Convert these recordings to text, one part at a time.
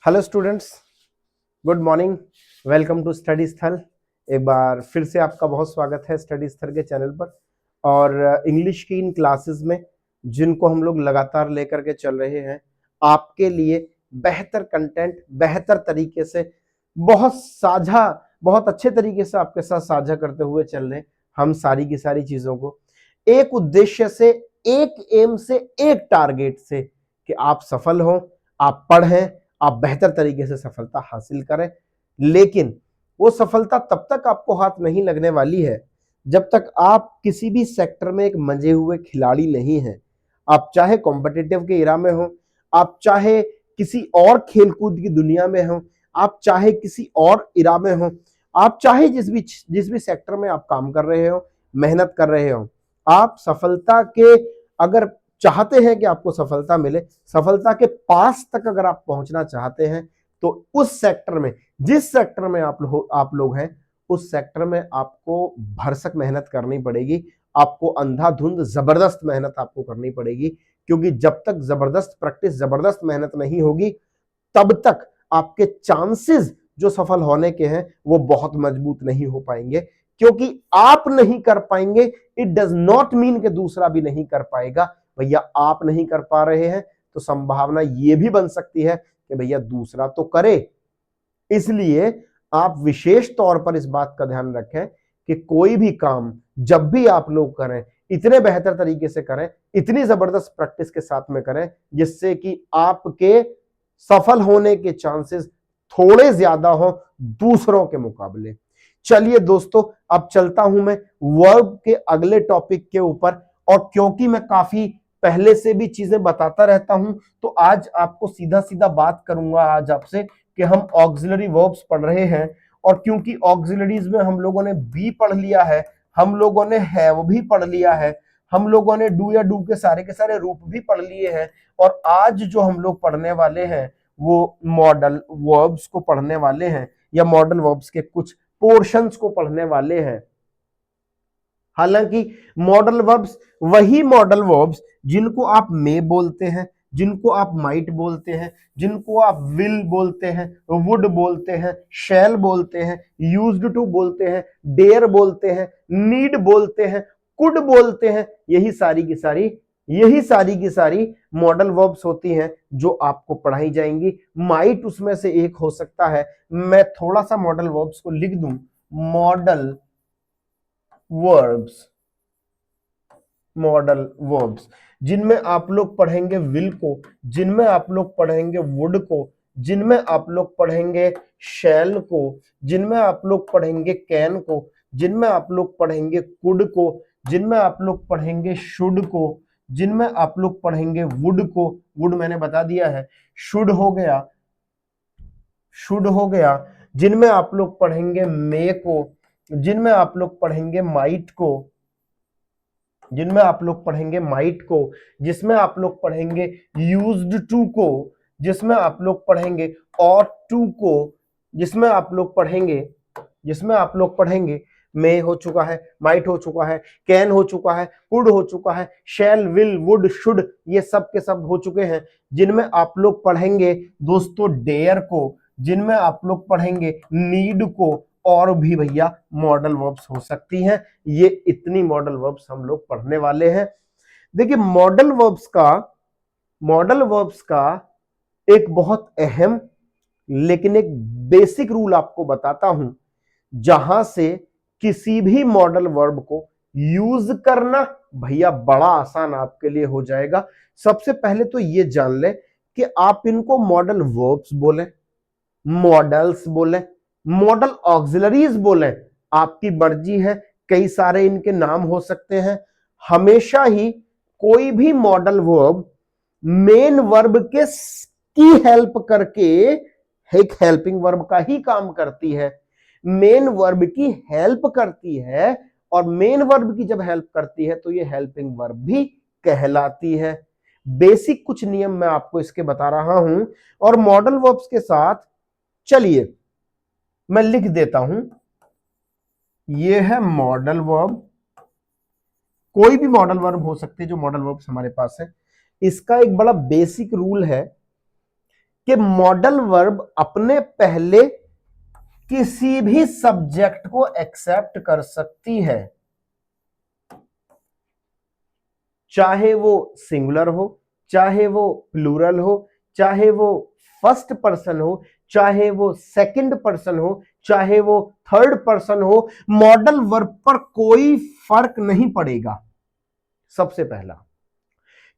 Hello students, good morning. Welcome to study Sthal. एक बार फिर से आपका बहुत स्वागत है स्टडी स्थल के चैनल पर। और इंग्लिश की इन क्लासेस में जिनको हम लोग लगातार लेकर के चल रहे हैं, आपके लिए बेहतर कंटेंट बेहतर तरीके से बहुत अच्छे तरीके से आपके साथ साझा करते हुए चल रहे हैं। हम सारी की सारी चीजों को एक उद्देश्य से, एक एम से, एक टारगेट से कि आप सफल हो, आप पढ़ें, आप बेहतर तरीके से सफलता हासिल करें। लेकिन वो सफलता तब तक आपको हाथ नहीं लगने वाली है जब तक आप किसी भी सेक्टर में एक मंजे हुए खिलाड़ी नहीं हैं। आप चाहे कॉम्पिटिटिव के इरा में हो, आप चाहे किसी और खेलकूद की दुनिया में हो, आप चाहे किसी और इरा में हो, आप चाहे जिस भी सेक्टर में आप काम कर रहे हो, मेहनत कर रहे हो, आप सफलता के अगर चाहते हैं कि आपको सफलता मिले, सफलता के पास तक अगर आप पहुंचना चाहते हैं, तो उस सेक्टर में, जिस सेक्टर में आप लोग हैं, उस सेक्टर में आपको भरसक मेहनत करनी पड़ेगी। आपको अंधाधुंध जबरदस्त मेहनत आपको करनी पड़ेगी, क्योंकि जब तक जबरदस्त प्रैक्टिस, जबरदस्त मेहनत नहीं होगी, तब तक आपके चांसेस जो सफल होने के हैं वो बहुत मजबूत नहीं हो पाएंगे। क्योंकि आप नहीं कर पाएंगे, इट डज नॉट मीन कि दूसरा भी नहीं कर पाएगा। भैया आप नहीं कर पा रहे हैं तो संभावना यह भी बन सकती है कि भैया दूसरा तो करे। इसलिए आप विशेष तौर पर इस बात का ध्यान रखें कि कोई भी काम जब भी आप लोग करें, इतने बेहतर तरीके से करें, इतनी जबरदस्त प्रैक्टिस के साथ में करें जिससे कि आपके सफल होने के चांसेस थोड़े ज्यादा हो दूसरों के मुकाबले। चलिए दोस्तों, अब चलता हूं मैं वर्ब के अगले टॉपिक के ऊपर। और क्योंकि मैं काफी पहले से भी चीजें बताता रहता हूं, तो आज आपको सीधा सीधा बात करूंगा आज आपसे कि हम ऑक्सिलरी वर्ब्स पढ़ रहे हैं। और क्योंकि ऑक्सिलरीज में हम लोगों ने बी पढ़ लिया है, हम लोगों ने हैव भी पढ़ लिया है, हम लोगों ने डू या डू के सारे रूप भी पढ़ लिए हैं, और आज जो हम लोग पढ़ने वाले हैं वो मॉडल वर्ब्स को पढ़ने वाले हैं, या मॉडल वर्ब्स के कुछ पोर्शंस को पढ़ने वाले हैं। हालांकि मॉडल वर्ब्स वही मॉडल वर्ब्स जिनको आप मे बोलते हैं, जिनको आप माइट बोलते हैं, जिनको आप विल बोलते हैं, वुड बोलते हैं, शैल बोलते हैं, यूज्ड टू बोलते हैं, डेयर बोलते हैं, नीड बोलते हैं, कुड बोलते हैं, यही सारी की सारी मॉडल वर्ब्स होती हैं जो आपको पढ़ाई जाएंगी। माइट उसमें से एक हो सकता है। मैं थोड़ा सा मॉडल वर्ब्स को लिख दूं, मॉडल वर्ब्स जिनमें आप लोग पढ़ेंगे विल को, जिनमें आप लोग पढ़ेंगे वुड को, जिनमें आप लोग पढ़ेंगे शैल को, जिनमें आप लोग पढ़ेंगे कैन को, जिनमें आप लोग पढ़ेंगे कुड को, जिनमें आप लोग पढ़ेंगे शुड को, जिनमें आप लोग पढ़ेंगे वुड को, वुड मैंने बता दिया है, शुड हो गया, जिनमें आप लोग पढ़ेंगे मे को, जिनमें आप लोग पढ़ेंगे माइट को, जिनमें आप लोग पढ़ेंगे माइट को, जिसमें आप लोग पढ़ेंगे यूज्ड टू को, जिसमें आप लोग पढ़ेंगे ऑट टू को, जिसमें आप लोग पढ़ेंगे मे हो चुका है, माइट हो चुका है, कैन हो चुका है, कुड हो चुका है, शैल, विल, वुड, शुड, ये सब के सब हो चुके हैं। जिनमें आप लोग पढ़ेंगे दोस्तों डेयर को, जिनमें आप लोग पढ़ेंगे नीड को, और भी भैया मॉडल वर्ब्स हो सकती हैं। ये इतनी मॉडल वर्ब्स हम लोग पढ़ने वाले हैं। देखिए मॉडल वर्ब्स का एक बहुत अहम लेकिन एक बेसिक रूल आपको बताता हूं, जहां से किसी भी मॉडल वर्ब को यूज करना भैया बड़ा आसान आपके लिए हो जाएगा। सबसे पहले तो ये जान ले कि आप इनको मॉडल वर्ब्स बोलें, मॉडल्स बोलें, मॉडल ऑक्सिलरीज बोलें, आपकी मर्जी है। कई सारे इनके नाम हो सकते हैं। हमेशा ही कोई भी मॉडल वर्ब मेन वर्ब के की हेल्प करके एक हेल्पिंग वर्ब का ही काम करती है, मेन वर्ब की हेल्प करती है। और मेन वर्ब की जब हेल्प करती है तो ये हेल्पिंग वर्ब भी कहलाती है। बेसिक कुछ नियम मैं आपको इसके बता रहा हूं। और मॉडल वर्ब्स के साथ चलिए मैं लिख देता हूं, ये है मॉडल वर्ब। कोई भी मॉडल वर्ब हो सकती है जो मॉडल वर्ब्स हमारे पास है। इसका एक बड़ा बेसिक रूल है कि मॉडल वर्ब अपने पहले किसी भी सब्जेक्ट को एक्सेप्ट कर सकती है, चाहे वो सिंगुलर हो, चाहे वो प्लूरल हो, चाहे वो फर्स्ट पर्सन हो, चाहे वो सेकंड पर्सन हो, चाहे वो थर्ड पर्सन हो, मॉडल वर्ब पर कोई फर्क नहीं पड़ेगा। सबसे पहला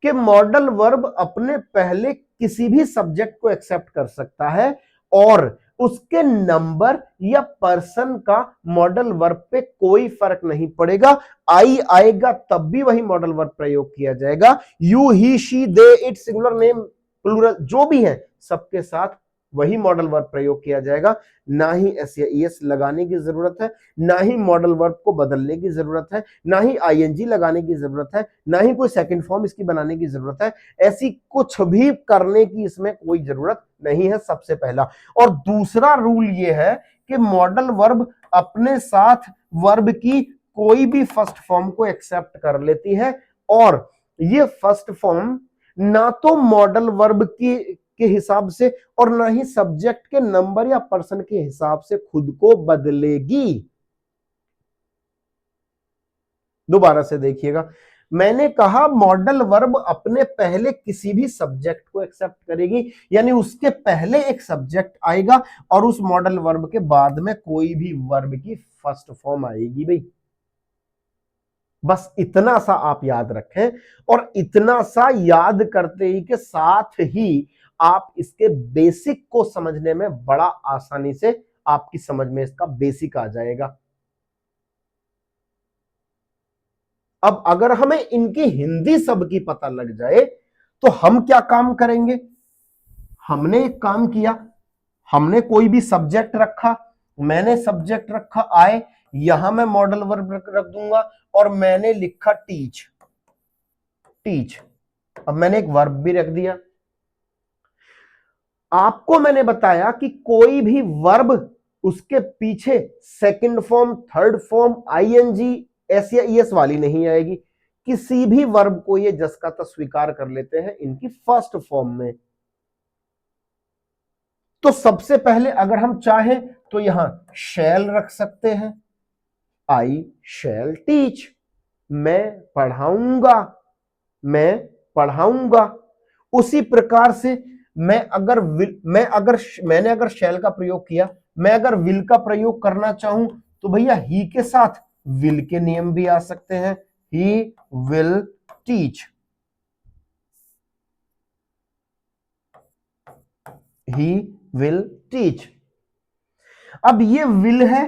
कि मॉडल वर्ब अपने पहले किसी भी सब्जेक्ट को एक्सेप्ट कर सकता है और उसके नंबर या पर्सन का मॉडल वर्ब पे कोई फर्क नहीं पड़ेगा। आई आएगा तब भी वही मॉडल वर्ब प्रयोग किया जाएगा। You, he, she, they, it, singular, name, plural जो भी है सबके साथ वही मॉडल वर्ब प्रयोग किया जाएगा। ना ही एस या ईएस लगाने की जरूरत है, ना ही मॉडल वर्ब को बदलने की जरूरत है, ना ही आईएनजी लगाने की जरूरत है, ना ही कोई सेकंड फॉर्म इसकी बनाने की जरूरत है। ऐसी कुछ भी करने की इसमें कोई जरूरत नहीं है, सबसे पहला। और दूसरा रूल ये है कि मॉडल वर्ब अपने साथ वर्ब की कोई भी फर्स्ट फॉर्म को एक्सेप्ट कर लेती है और ये फर्स्ट फॉर्म ना तो मॉडल वर्ब के हिसाब से और ना ही सब्जेक्ट के नंबर या पर्सन के हिसाब से खुद को बदलेगी। दोबारा से देखिएगा, मैंने कहा मॉडल वर्ब अपने पहले किसी भी सब्जेक्ट को एक्सेप्ट करेगी, यानी उसके पहले एक सब्जेक्ट आएगा और उस मॉडल वर्ब के बाद में कोई भी वर्ब की फर्स्ट फॉर्म आएगी। भाई बस इतना सा आप याद रखें और इतना सा याद करते ही के साथ ही आप इसके बेसिक को समझने में बड़ा आसानी से आपकी समझ में इसका बेसिक आ जाएगा। अब अगर हमें इनकी हिंदी सब की पता लग जाए तो हम क्या काम करेंगे। हमने एक काम किया, हमने कोई भी सब्जेक्ट रखा, मैंने सब्जेक्ट रखा आए, यहां मैं मॉडल वर्ब रख दूंगा और मैंने लिखा टीच। टीच, अब मैंने एक वर्ब भी रख दिया। आपको मैंने बताया कि कोई भी वर्ब उसके पीछे second form, third form, ING, S या ईएस वाली नहीं आएगी। किसी भी वर्ब को ये जस का तस स्वीकार कर लेते हैं इनकी फर्स्ट फॉर्म में। तो सबसे पहले अगर हम चाहें तो यहां शैल रख सकते हैं, आई शैल टीच, मैं पढ़ाऊंगा, मैं पढ़ाऊंगा। उसी प्रकार से मैंने अगर शैल का प्रयोग किया, मैं अगर विल का प्रयोग करना चाहूं तो भैया ही के साथ विल के नियम भी आ सकते हैं। He will teach, he will teach. अब ये विल है,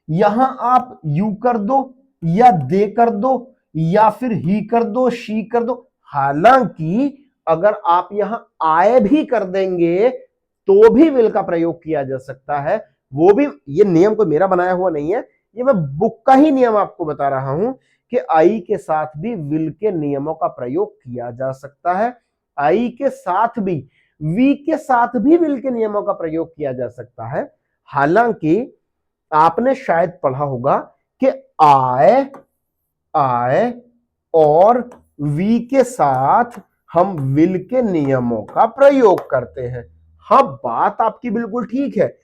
यहां आप यू कर दो या दे कर दो या फिर ही कर दो, शी कर दो। हालांकि अगर आप यहां आए भी कर देंगे तो भी विल का प्रयोग किया जा सकता है। वो भी, ये नियम कोई मेरा बनाया हुआ नहीं है, ये मैं बुक का ही नियम आपको बता रहा हूं कि आई के साथ भी विल के नियमों का प्रयोग किया जा सकता है। आई के साथ भी, वी के साथ भी विल के नियमों का प्रयोग किया जा सकता है। हालांकि आपने शायद पढ़ा होगा कि आए और वी के साथ हम विल के नियमों का प्रयोग करते हैं। हाँ, बात आपकी बिल्कुल ठीक है,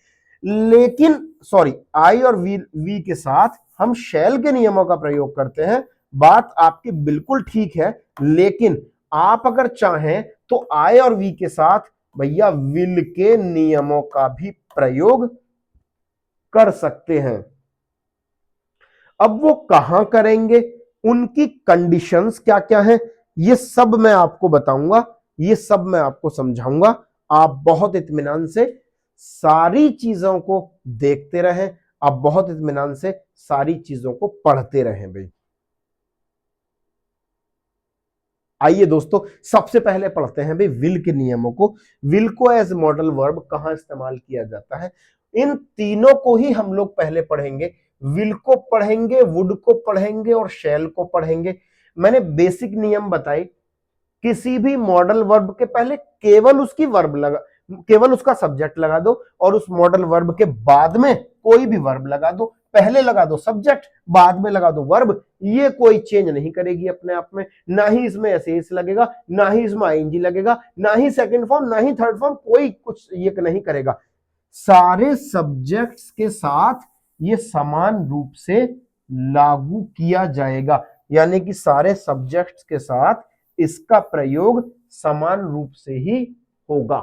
लेकिन सॉरी, आई और वी के साथ हम शैल के नियमों का प्रयोग करते हैं। बात आपकी बिल्कुल ठीक है, लेकिन आप अगर चाहें तो आई और वी के साथ भैया विल के नियमों का भी प्रयोग कर सकते हैं। अब वो कहां करेंगे, उनकी कंडीशंस क्या क्या है, ये सब मैं आपको बताऊंगा, ये सब मैं आपको समझाऊंगा। आप बहुत इत्मीनान से सारी चीजों को देखते रहें, आप बहुत इत्मीनान से सारी चीजों को पढ़ते रहें। भाई आइए दोस्तों, सबसे पहले पढ़ते हैं भाई विल के नियमों को। विल को एज मॉडल वर्ब कहां इस्तेमाल किया जाता है, इन तीनों को ही हम लोग पहले पढ़ेंगे। विल को पढ़ेंगे, वुड को पढ़ेंगे और शैल को पढ़ेंगे। मैंने बेसिक नियम बताए, किसी भी मॉडल वर्ब के पहले केवल उसका सब्जेक्ट लगा दो और उस मॉडल वर्ब के बाद में कोई भी वर्ब लगा दो। पहले लगा दो सब्जेक्ट, बाद में लगा दो वर्ब, ये कोई चेंज नहीं करेगी अपने आप में। ना ही इसमें एस लगेगा, ना ही इसमें आईएनजी लगेगा, ना ही सेकंड फॉर्म, ना ही थर्ड फॉर्म, कोई कुछ ये नहीं करेगा। सारे सब्जेक्ट्स के साथ ये समान रूप से लागू किया जाएगा, यानी कि सारे सब्जेक्ट्स के साथ इसका प्रयोग समान रूप से ही होगा।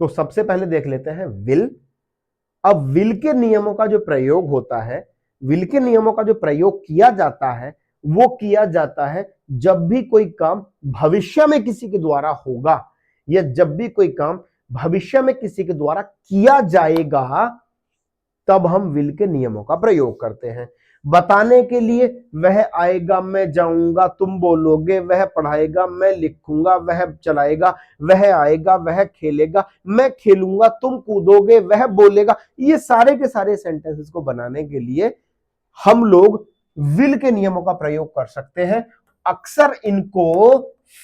तो सबसे पहले देख लेते हैं विल। अब विल के नियमों का जो प्रयोग होता है, विल के नियमों का जो प्रयोग किया जाता है, वो किया जाता है जब भी कोई काम भविष्य में किसी के द्वारा होगा, या जब भी कोई काम भविष्य में किसी के द्वारा किया जाएगा, तब हम विल के नियमों का प्रयोग करते हैं। बताने के लिए वह आएगा मैं जाऊंगा तुम बोलोगे, वह पढ़ाएगा मैं लिखूंगा, वह चलाएगा, वह आएगा वह खेलेगा, मैं खेलूंगा तुम कूदोगे, वह बोलेगा, ये सारे के सारे सेंटेंसेस को बनाने के लिए हम लोग विल के नियमों का प्रयोग कर सकते हैं। अक्सर इनको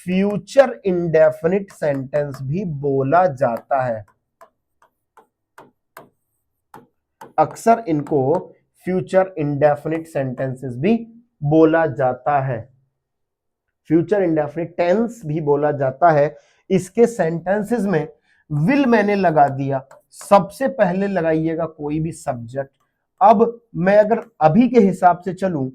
फ्यूचर इंडेफिनिट सेंटेंस भी बोला जाता है। अक्सर इनको फ्यूचर इंडेफिनिट सेंटेंसेस भी बोला जाता है, फ्यूचर इंडेफिनिट टेंस भी बोला जाता है। इसके सेंटेंसेस में विल मैंने लगा दिया, सबसे पहले लगाइएगा कोई भी सब्जेक्ट। अब मैं अगर अभी के हिसाब से चलूं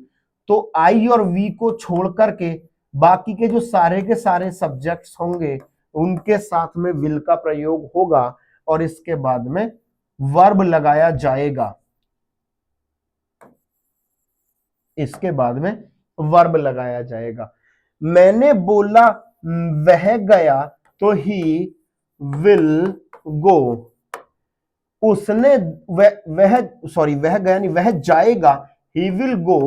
तो आई और वी को छोड़ करके बाकी के जो सारे के सारे सब्जेक्ट्स होंगे उनके साथ में विल का प्रयोग होगा और इसके बाद में वर्ब लगाया जाएगा, इसके बाद में वर्ब लगाया जाएगा। मैंने बोला वह गया तो ही विल गो, उसने वह गया नहीं, वह जाएगा, ही विल गो,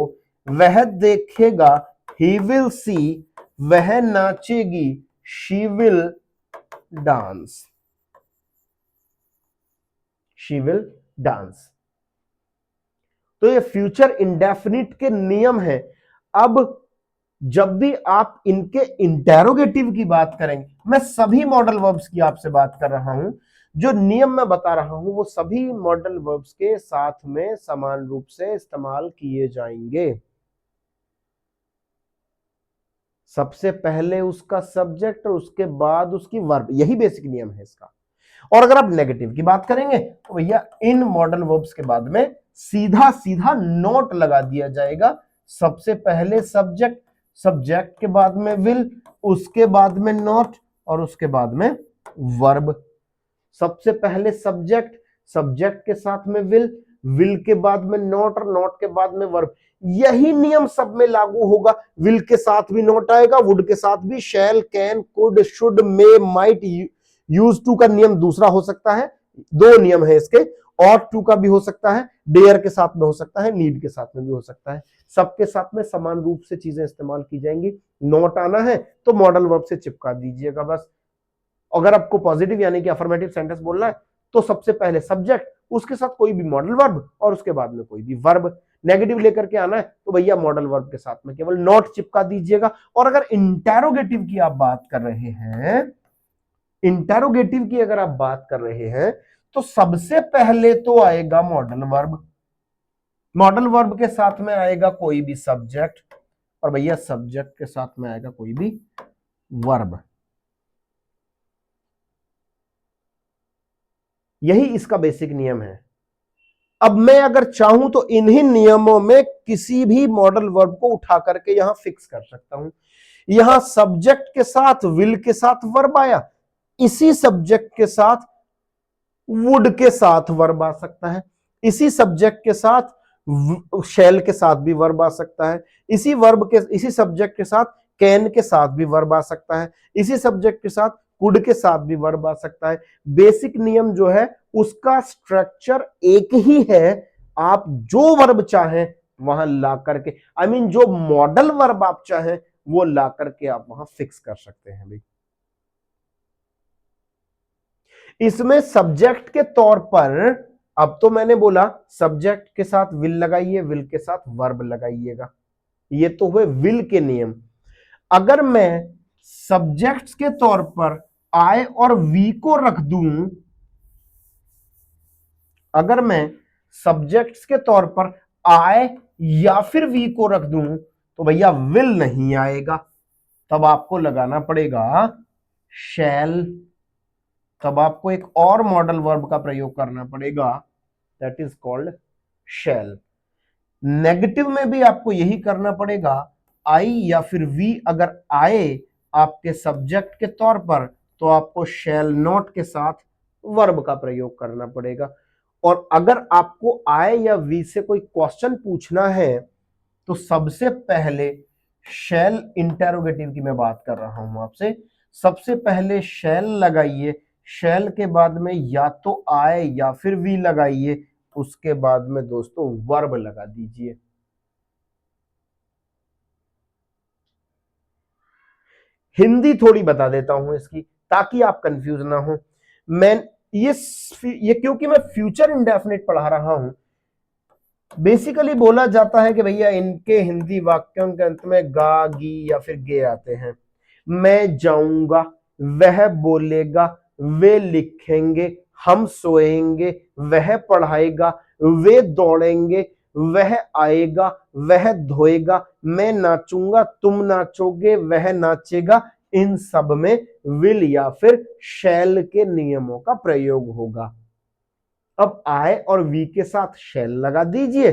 वह देखेगा, ही विल सी, वह नाचेगी, she will dance, she will dance. तो ये फ्यूचर इंडेफिनिट के नियम है। अब जब भी आप इनके इंटेरोगेटिव की बात करेंगे, मैं सभी मॉडल वर्ब्स की आपसे बात कर रहा हूं, जो नियम मैं बता रहा हूं वो सभी मॉडल वर्ब्स के साथ में समान रूप से इस्तेमाल किए जाएंगे। सबसे पहले उसका सब्जेक्ट और उसके बाद उसकी वर्ब, यही बेसिक नियम है इसका। और अगर आप नेगेटिव की बात करेंगे तो भैया इन मॉडल वर्ब्स के बाद में सीधा सीधा नोट लगा दिया जाएगा। सबसे पहले सब्जेक्ट, सब्जेक्ट के बाद में विल, उसके बाद में नोट और उसके बाद में वर्ब। सबसे पहले सब्जेक्ट, सब्जेक्ट के साथ में विल के बाद में नोट और नोट के बाद में वर्ब। यही नियम सब में लागू होगा। विल के साथ भी नोट आएगा, वुड के साथ भी, shall, can, could, should, may, might, use to का नियम दूसरा हो सकता है, दो नियम है इसके, ऑट टू का भी हो सकता है, डेयर के साथ में हो सकता है, नीड के साथ में भी हो सकता है। सबके साथ में समान रूप से चीजें इस्तेमाल की जाएंगी। नोट आना है तो मॉडल वर्ब से चिपका दीजिएगा बस। अगर आपको पॉजिटिव यानी कि अफर्मेटिव सेंटेंस बोलना है तो सबसे पहले सब्जेक्ट, उसके साथ कोई भी मॉडल वर्ब और उसके बाद में कोई भी वर्ब। नेगेटिव लेकर के आना है तो भैया मॉडल वर्ब के साथ में केवल नोट चिपका दीजिएगा। और अगर इंटेरोगेटिव की आप बात कर रहे हैं, इंटेरोगेटिव की अगर आप बात कर रहे हैं तो सबसे पहले तो आएगा मॉडल वर्ब। मॉडल वर्ब के साथ में आएगा कोई भी सब्जेक्ट और भैया सब्जेक्ट के साथ में आएगा कोई भी वर्ब। यही इसका बेसिक नियम है। अब मैं अगर चाहूं तो इन्हीं नियमों में किसी भी मॉडल वर्ब को उठा करके यहां फिक्स कर सकता हूं। यहां सब्जेक्ट के साथ विल के साथ वर्ब आया, इसी सब्जेक्ट के साथ वुड के साथ वर्ब आ सकता है, इसी सब्जेक्ट के साथ शैल के साथ भी वर्ब आ सकता है, इसी सब्जेक्ट के साथ कैन के साथ भी वर्ब आ सकता है, इसी सब्जेक्ट के साथ कुड के साथ भी वर्ब आ सकता है। बेसिक नियम जो है उसका स्ट्रक्चर एक ही है। आप जो वर्ब चाहें वहां ला करके, आई मीन जो मॉडल वर्ब आप चाहें वो ला करके आप वहां फिक्स कर सकते हैं भाई। इसमें सब्जेक्ट के तौर पर अब तो मैंने बोला सब्जेक्ट के साथ विल लगाइए, विल के साथ वर्ब लगाइएगा, ये तो हुए विल के नियम। अगर मैं सब्जेक्ट्स के तौर पर आई और वी को रख दूं, अगर मैं सब्जेक्ट्स के तौर पर आई या फिर वी को रख दूं तो भैया विल नहीं आएगा, तब आपको लगाना पड़ेगा शैल। तब आपको एक और मॉडल वर्ब का प्रयोग करना पड़ेगा, that is called shell. Negative में भी आपको यही करना पड़ेगा, आई या फिर वी अगर आए आपके सब्जेक्ट के तौर पर तो आपको शैल नॉट के साथ वर्ब का प्रयोग करना पड़ेगा। और अगर आपको आए या वी से कोई क्वेश्चन पूछना है तो सबसे पहले शैल, इंटेरोगेटिव की मैं बात कर रहा हूं आपसे, सबसे पहले शैल लगाइए, शैल के बाद में या तो आए या फिर वी लगाइए, उसके बाद में दोस्तों वर्ब लगा दीजिए। हिंदी थोड़ी बता देता हूं इसकी ताकि आप कंफ्यूज ना हो। मैं ये क्योंकि मैं फ्यूचर इंडेफिनिट पढ़ा रहा हूं, बेसिकली बोला जाता है कि भैया इनके हिंदी वाक्यों के अंत में गा, गी या फिर गे आते हैं। मैं जाऊंगा, वह बोलेगा, वे लिखेंगे, हम सोएंगे, वह पढ़ाएगा, वे दौड़ेंगे, वह आएगा, वह धोएगा, मैं नाचूंगा, तुम नाचोगे, वह नाचेगा, इन सब में विल या फिर शैल के नियमों का प्रयोग होगा। अब आई और वी के साथ शैल लगा दीजिए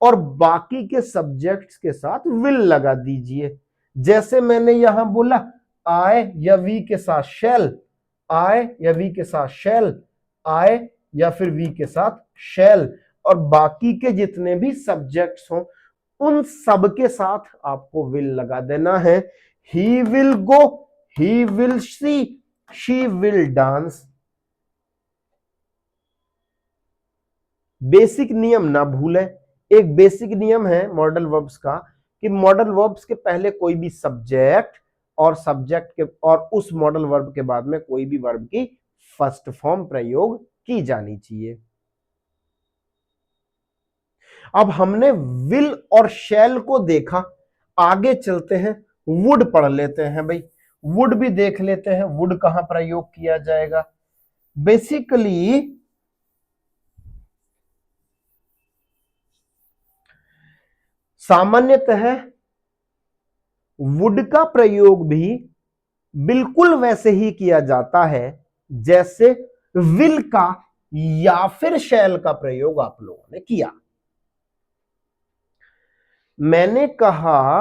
और बाकी के सब्जेक्ट्स के साथ विल लगा दीजिए। जैसे मैंने यहां बोला आई या वी के साथ शैल, आई या वी के साथ शैल, आई या फिर वी के साथ शैल, और बाकी के जितने भी सब्जेक्ट्स हों उन सब के साथ आपको विल लगा देना है। He will go, he will C, she will dance. Basic नियम ना भूलें, एक बेसिक नियम है मॉडल वर्ब्स का कि मॉडल वर्ब्स के पहले कोई भी सब्जेक्ट और सब्जेक्ट के और उस मॉडल वर्ब के बाद में कोई भी वर्ब की फर्स्ट फॉर्म प्रयोग की जानी चाहिए। अब हमने विल और शैल को देखा, आगे चलते हैं, वुड पढ़ लेते हैं भाई। वुड भी देख लेते हैं, वुड कहां प्रयोग किया जाएगा। बेसिकली सामान्यतः वुड का प्रयोग भी बिल्कुल वैसे ही किया जाता है जैसे विल का या फिर शैल का प्रयोग आप लोगों ने किया। मैंने कहा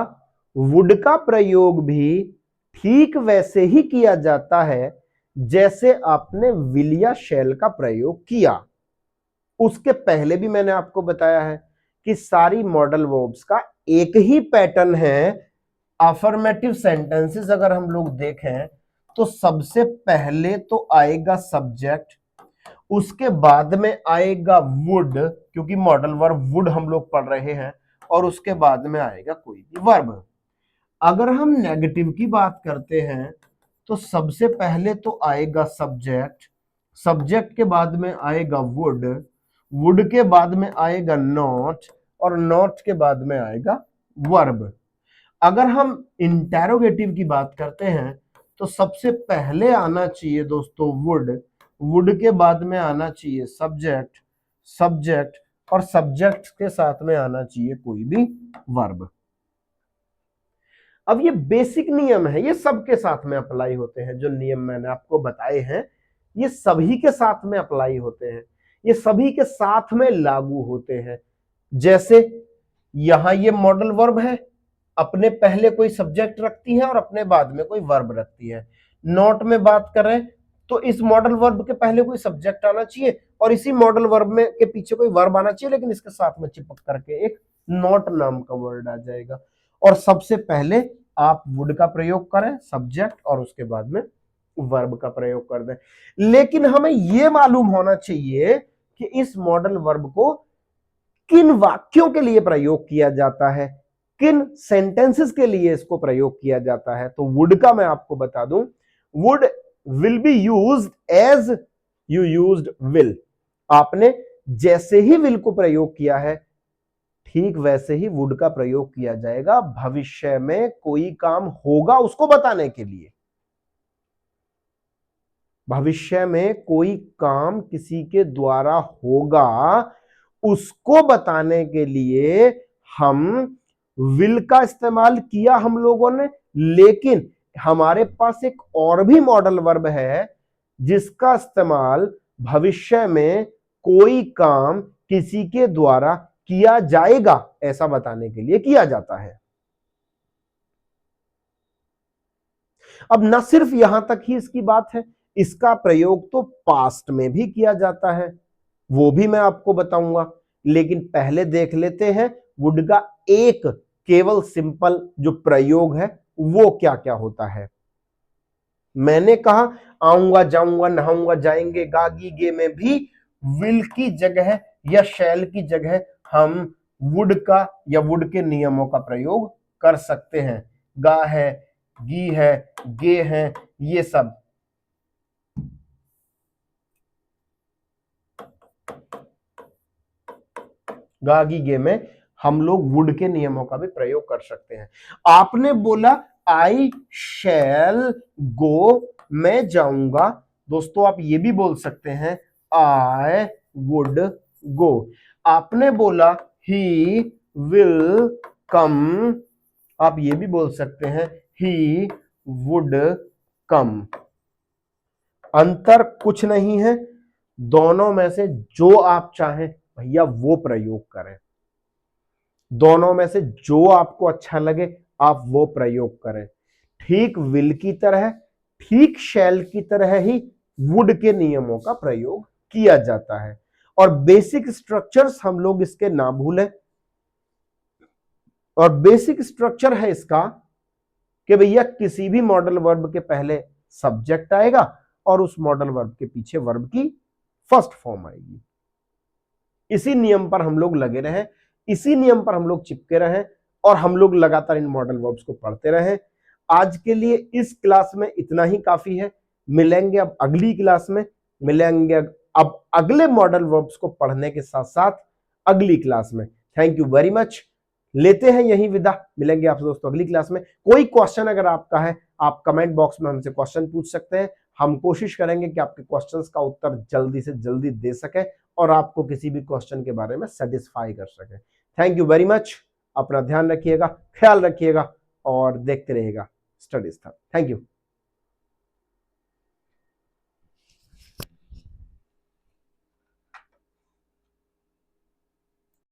वुड का प्रयोग भी ठीक वैसे ही किया जाता है जैसे आपने विल या शैल का प्रयोग किया। उसके पहले भी मैंने आपको बताया है कि सारी मॉडल वर्ब्स का एक ही पैटर्न है। अफर्मेटिव सेंटेंसेस अगर हम लोग देखें तो सबसे पहले तो आएगा सब्जेक्ट, उसके बाद में आएगा वुड, क्योंकि मॉडल वर्ब वुड हम लोग पढ़ रहे हैं, और उसके बाद में आएगा कोई भी वर्ब। अगर हम नेगेटिव की बात करते हैं तो सबसे पहले तो आएगा सब्जेक्ट, सब्जेक्ट के बाद में आएगा वुड, वुड के बाद में आएगा नॉट, और नॉट के बाद में आएगा वर्ब। अगर हम इंटेरोगेटिव की बात करते हैं तो सबसे पहले आना चाहिए दोस्तों वुड, वुड के बाद में आना चाहिए सब्जेक्ट, सब्जेक्ट और सब्जेक्ट के साथ में आना चाहिए कोई भी वर्ब। अब ये बेसिक नियम है, ये सबके साथ में अप्लाई होते हैं। जो नियम मैंने आपको बताए हैं ये सभी के साथ में अप्लाई होते हैं, ये सभी के साथ में लागू होते हैं। जैसे यहां ये मॉडल वर्ब है, अपने पहले कोई सब्जेक्ट रखती है और अपने बाद में कोई वर्ब रखती है। नॉट में बात करें तो इस मॉडल वर्ब के पहले कोई सब्जेक्ट आना चाहिए और इसी मॉडल वर्ब में के पीछे कोई वर्ब आना चाहिए, लेकिन इसके साथ में चिपक करके एक नॉट नाम का वर्ड आ जाएगा। और सबसे पहले आप वुड का प्रयोग करें सब्जेक्ट और उसके बाद में वर्ब का प्रयोग कर दें। लेकिन हमें यह मालूम होना चाहिए कि इस मॉडल वर्ब को किन वाक्यों के लिए प्रयोग किया जाता है, किन सेंटेंसेस के लिए इसको प्रयोग किया जाता है। तो वुड का मैं आपको बता दूं, would will be used as you used will. आपने जैसे ही विल को प्रयोग किया है ठीक वैसे ही वुड का प्रयोग किया जाएगा भविष्य में कोई काम होगा उसको बताने के लिए। भविष्य में कोई काम किसी के द्वारा होगा उसको बताने के लिए हम विल का इस्तेमाल किया हम लोगों ने, लेकिन हमारे पास एक और भी मॉडल वर्ब है जिसका इस्तेमाल भविष्य में कोई काम किसी के द्वारा किया जाएगा ऐसा बताने के लिए किया जाता है। अब न सिर्फ यहां तक ही इसकी बात है, इसका प्रयोग तो पास्ट में भी किया जाता है, वो भी मैं आपको बताऊंगा, लेकिन पहले देख लेते हैं वुड का एक केवल सिंपल जो प्रयोग है वो क्या क्या होता है। मैंने कहा आऊंगा, जाऊंगा, नहाऊंगा, जाएंगे, गागी गे में भी विल की जगह या शैल की जगह हम वुड का या वुड के नियमों का प्रयोग कर सकते हैं। गा है, गी है, गे है, ये सब गागी गे में हम लोग वुड के नियमों का भी प्रयोग कर सकते हैं। आपने बोला आई शैल गो, मैं जाऊंगा, दोस्तों आप ये भी बोल सकते हैं आई वुड गो। आपने बोला ही विल कम, आप ये भी बोल सकते हैं ही वुड कम। अंतर कुछ नहीं है, दोनों में से जो आप चाहें भैया वो प्रयोग करें, दोनों में से जो आपको अच्छा लगे आप वो प्रयोग करें। ठीक विल की तरह, ठीक शैल की तरह ही वुड के नियमों का प्रयोग किया जाता है। और बेसिक स्ट्रक्चर्स हम लोग इसके ना भूलें, और बेसिक स्ट्रक्चर है इसका कि भैया किसी भी मॉडल वर्ब के पहले सब्जेक्ट आएगा और उस मॉडल वर्ब के पीछे वर्ब की फर्स्ट फॉर्म आएगी। इसी नियम पर हम लोग लगे रहें, इसी नियम पर हम लोग चिपके रहें और हम लोग लगातार इन मॉडल वर्ब्स को पढ़ते रहें। आज के लिए इस क्लास में इतना ही काफी है, मिलेंगे अब अगली क्लास में, मिलेंगे अब अगले मॉडल वर्ब्स को पढ़ने के साथ साथ अगली क्लास में। थैंक यू वेरी मच, लेते हैं यही विदा, मिलेंगे आप दोस्तों अगली क्लास में। कोई क्वेश्चन अगर आपका है आप कमेंट बॉक्स में हमसे क्वेश्चन पूछ सकते हैं, हम कोशिश करेंगे कि आपके क्वेश्चंस का उत्तर जल्दी से जल्दी दे सके और आपको किसी भी क्वेश्चन के बारे में सेटिस्फाई कर सके। थैंक यू वेरी मच, अपना ध्यान रखिएगा, ख्याल रखिएगा और देखते रहिएगा स्टडीज था। Thank you.